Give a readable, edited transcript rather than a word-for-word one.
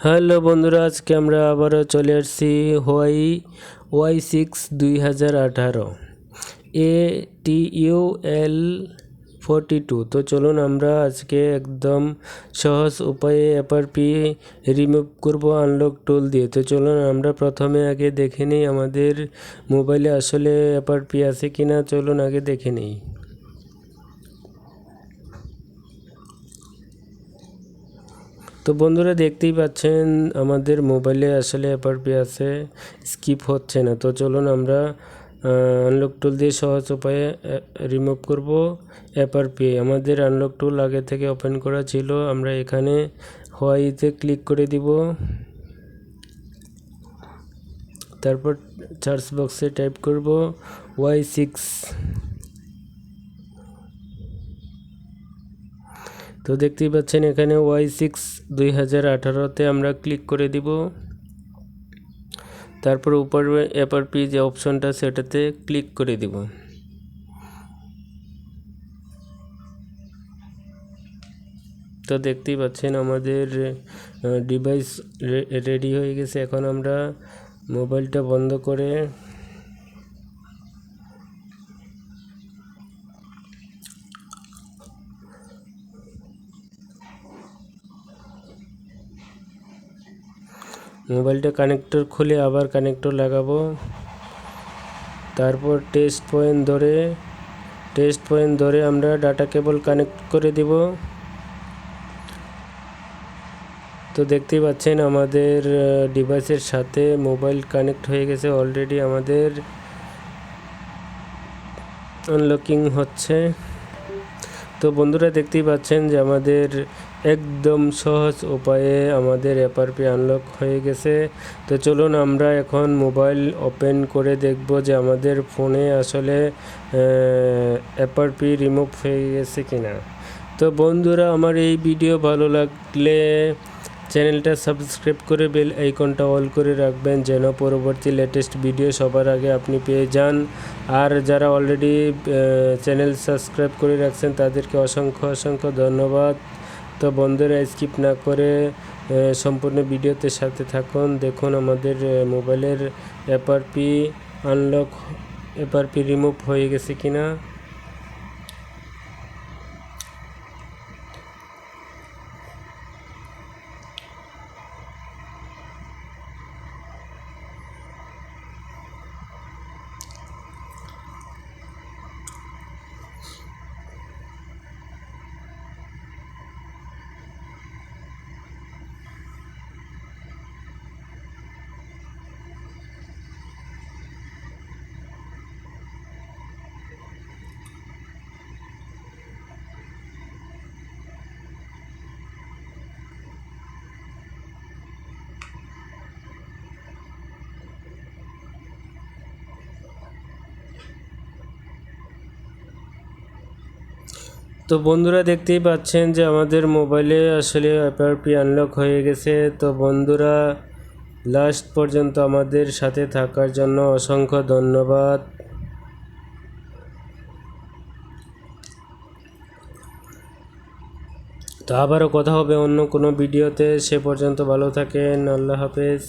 Hello বন্ধুরা, আজকে আমরা আবারও চলে আসছি ওয়াই6 2018 ATUL42। তো চলুন আমরা আজকে একদম সহজ উপায়ে এফআরপি রিমুভ করব আনলক টুল দিয়ে। তো চলুন আমরা প্রথমে আগে দেখে নিই আমাদের মোবাইলে আসলে এফআরপি আছে কিনা। চলুন আগে দেখে নিই। তো বন্ধুরা, দেখতেই পাচ্ছেন আমাদের মোবাইলে আসলে এফআরপি আছে, স্কিপ হচ্ছে না। তো চলুন আমরা আনলক টুল দিয়ে সহজ উপায়ে রিমুভ করব এফআরপি। আমাদের আনলক টুল আগে থেকে ওপেন করা ছিল। আমরা এখানে হোয়াইতে ক্লিক করে দিব, তারপর সার্চ বক্সে টাইপ করব ওয়াই6। তো দেখতেই পাচ্ছেন এখানে ওয়াই6 2018-তে আমরা ক্লিক করে দিব। তারপর উপরে এফআরপি যে অপশনটা সেটাতে ক্লিক করে দিব। তো দেখতেই পাচ্ছেন আমাদের ডিভাইস রেডি হয়ে গেছে। এখন আমরা মোবাইলটা বন্ধ করে মোবাইলটা কানেক্টর খুলে আবার কানেক্টর লাগাবো। তারপর টেস্ট পয়েন্ট ধরে আমরা ডাটা কেবল কানেক্ট করে দিব। তো দেখতেই পাচ্ছেন আমাদের ডিভাইসের সাথে মোবাইল কানেক্ট হয়ে গেছে অলরেডি। আমাদের আনলকিং হচ্ছে। তো বন্ধুরা, দেখতেই পাচ্ছেন যে আমাদের একদম সহজ উপায়ে আমাদের এফআরপি আনলক হয়ে গেছে। তো চলুন আমরা এখন মোবাইল ওপেন করে দেখব যে আমাদের ফোনে আসলে এফআরপি রিমুভ হয়ে গেছে কিনা। তো বন্ধুরা, আমার এই ভিডিও ভালো লাগলে চ্যানেলটা সাবস্ক্রাইব করে বেল আইকনটা অল করে রাখবেন, যেন পরবর্তী লেটেস্ট ভিডিও সবার আগে আপনি পেয়ে যান। আর যারা অলরেডি চ্যানেল সাবস্ক্রাইব করে রাখছেন তাদেরকে অসংখ্য ধন্যবাদ। তো বন্ধুরা, স্কিপ না করে সম্পূর্ণ ভিডিওতে সাথে থাকুন। দেখুন আমাদের মোবাইলের এফআরপি রিমুভ হয়ে গেছে কিনা। তো বন্ধুরা, দেখতেই পাচ্ছেন যে আমাদের মোবাইলে আসলে এফআরপি আনলক হয়ে গেছে। তো বন্ধুরা, লাস্ট পর্যন্ত আমাদের সাথে থাকার জন্য অসংখ্য ধন্যবাদ। তো আবারও কথা হবে অন্য কোনো ভিডিওতে। সে পর্যন্ত ভালো থাকেন। আল্লাহ হাফেজ।